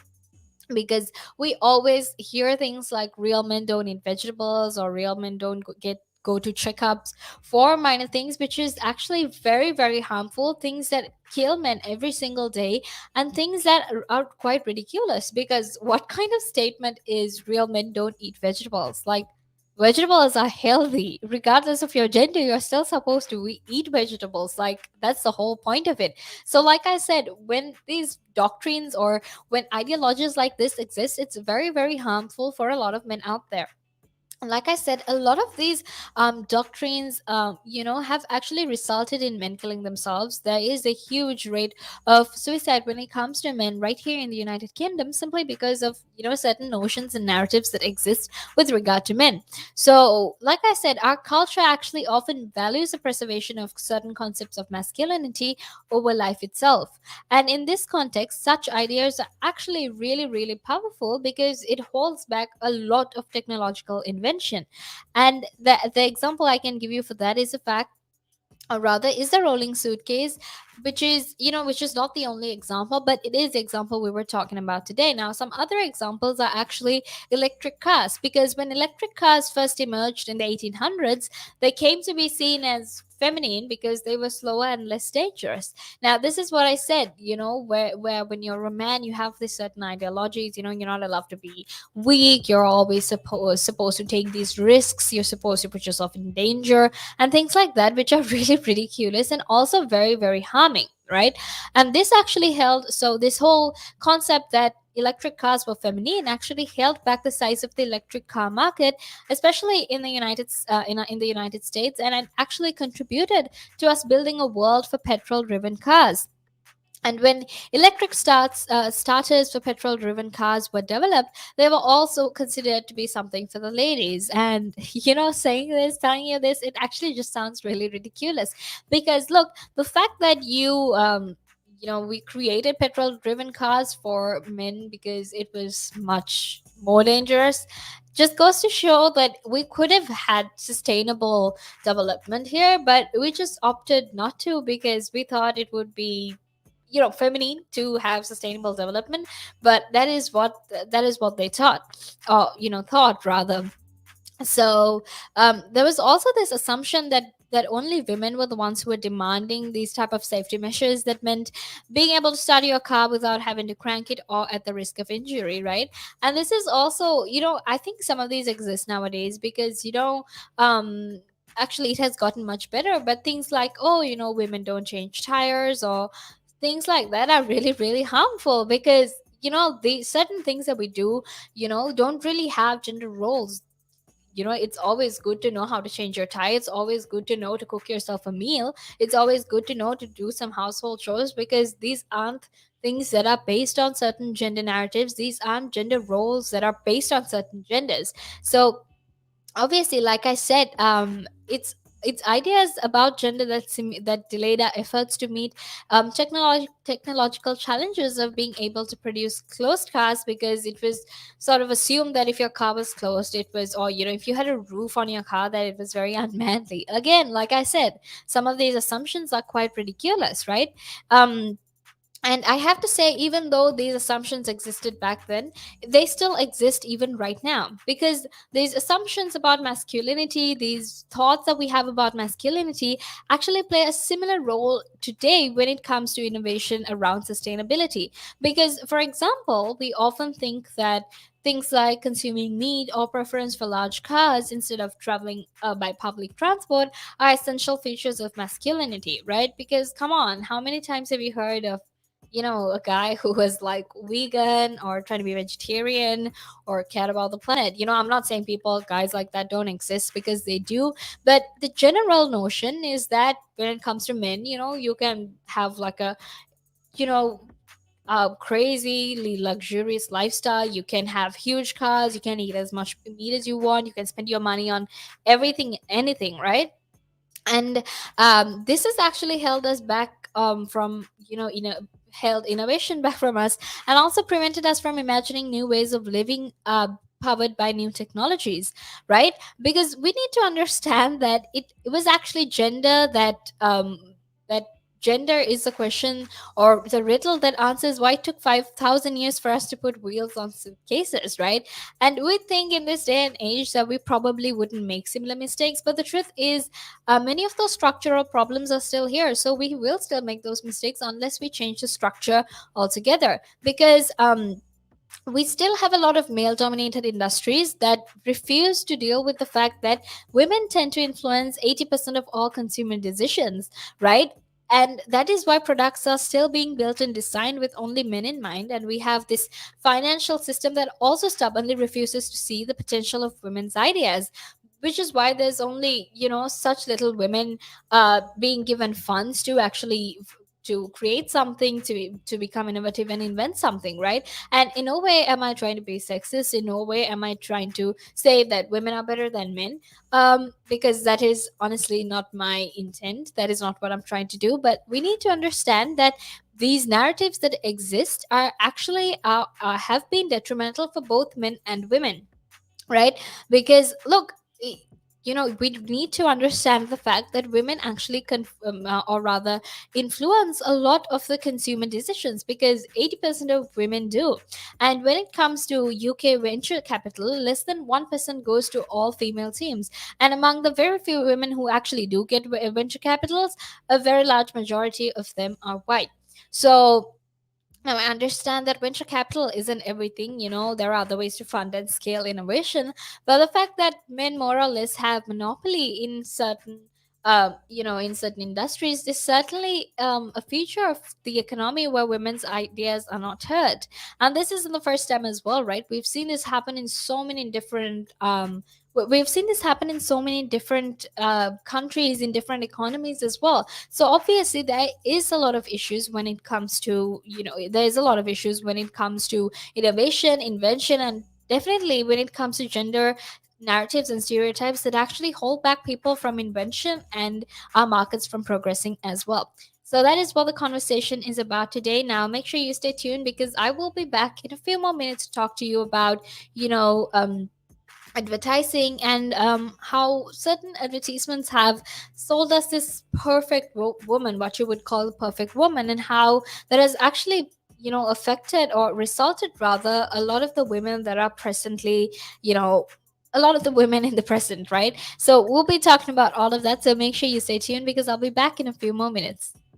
Because we always hear things like real men don't eat vegetables or real men don't go to checkups for minor things, which is actually very very harmful, things that kill men every single day, and things that are quite ridiculous. Because what kind of statement is real men don't eat vegetables? Like, vegetables are healthy regardless of your gender. You're still supposed to eat vegetables. Like, that's the whole point of it. So like I said, when these doctrines or when ideologies like this exist, it's very very harmful for a lot of men out there. And like I said, a lot of these doctrines, have actually resulted in men killing themselves. There is a huge rate of suicide when it comes to men right here in the United Kingdom, simply because of, certain notions and narratives that exist with regard to men. So, like I said, our culture actually often values the preservation of certain concepts of masculinity over life itself. And in this context, such ideas are actually really, really powerful because it holds back a lot of technological invention. And the example I can give you for that is the fact, or rather is the rolling suitcase, which is not the only example, but it is the example we were talking about today. Now, some other examples are actually electric cars, because when electric cars first emerged in the 1800s, they came to be seen as feminine because they were slower and less dangerous. Now, this is what I said, where when you're a man, you have these certain ideologies. You're not allowed to be weak. You're always supposed to take these risks. You're supposed to put yourself in danger and things like that, which are really ridiculous and also very very harming, right? And this actually held, so this whole concept that electric cars were feminine actually held back the size of the electric car market, especially in the United States, and it actually contributed to us building a world for petrol driven cars. And when electric starters for petrol driven cars were developed, they were also considered to be something for the ladies. And, telling you this, it actually just sounds really ridiculous. Because, look, the fact that we created petrol driven cars for men because it was much more dangerous just goes to show that we could have had sustainable development here, but we just opted not to because we thought it would be feminine to have sustainable development. But that is what they thought, or thought rather. So there was also this assumption that only women were the ones who were demanding these type of safety measures that meant being able to start your car without having to crank it or at the risk of injury, right? And this is also, I think some of these exist nowadays because actually it has gotten much better, but things like, oh, women don't change tires or things like that are really really harmful because the certain things that we do don't really have gender roles. It's always good to know how to change your tie. It's always good to know to cook yourself a meal. It's always good to know to do some household chores because these aren't things that are based on certain gender narratives. These aren't gender roles that are based on certain genders. So obviously, like I said, it's ideas about gender that delayed our efforts to meet technological challenges of being able to produce closed cars, because it was sort of assumed that if your car was closed, it was, or if you had a roof on your car, that it was very unmanly. Again, like I said, some of these assumptions are quite ridiculous, right? um and I have to say, even though these assumptions existed back then, they still exist even right now. Because these assumptions about masculinity, these thoughts that we have about masculinity, actually play a similar role today when it comes to innovation around sustainability. Because, for example, we often think that things like consuming meat or preference for large cars instead of traveling by public transport are essential features of masculinity, right? Because, come on, how many times have you heard of a guy who was like vegan or trying to be vegetarian or cared about the planet? I'm not saying people, guys like that don't exist, because they do. But the general notion is that when it comes to men, you can have like you know, a crazily luxurious lifestyle. You can have huge cars. You can eat as much meat as you want. You can spend your money on everything, anything, right? And this has actually held us back from held innovation back from us, and also prevented us from imagining new ways of living powered by new technologies, right? Because we need to understand that it was actually that gender is the question or the riddle that answers why it took 5,000 years for us to put wheels on suitcases, right? And we think in this day and age that we probably wouldn't make similar mistakes, but the truth is, many of those structural problems are still here. So we will still make those mistakes unless we change the structure altogether. Because we still have a lot of male dominated industries that refuse to deal with the fact that women tend to influence 80% of all consumer decisions, right? And that is why products are still being built and designed with only men in mind. And we have this financial system that also stubbornly refuses to see the potential of women's ideas, which is why there's only such little women being given funds to actually to create something, to become innovative and invent something, right? And in no way am I trying to be sexist. In no way am I trying to say that women are better than men, because that is honestly not my intent. That is not what I'm trying to do. But we need to understand that these narratives that exist are actually have been detrimental for both men and women, right? Because look, we need to understand the fact that women actually or rather influence a lot of the consumer decisions, because 80% of women do. And when it comes to UK venture capital, less than 1% goes to all female teams. And among the very few women who actually do get venture capitals, a very large majority of them are white. So now, I understand that venture capital isn't everything. There are other ways to fund and scale innovation. But the fact that men more or less have monopoly in in certain industries is certainly a feature of the economy where women's ideas are not heard. And this isn't the first time as well, right? We've seen this happen in so many different we've seen this happen in so many different countries, in different economies as well. So obviously there is a lot of issues when it comes to there's a lot of issues when it comes to innovation, invention, and definitely when it comes to gender narratives and stereotypes that actually hold back people from invention and our markets from progressing as well. So that is what the conversation is about today. Now make sure you stay tuned, because I will be back in a few more minutes to talk to you about you know advertising, and how certain advertisements have sold us this perfect woman, what you would call a perfect woman, and how that has actually affected, or resulted rather, a lot of the women that are presently you know a lot of the women in the present, right? So we'll be talking about all of that. So make sure you stay tuned because I'll be back in a few more minutes.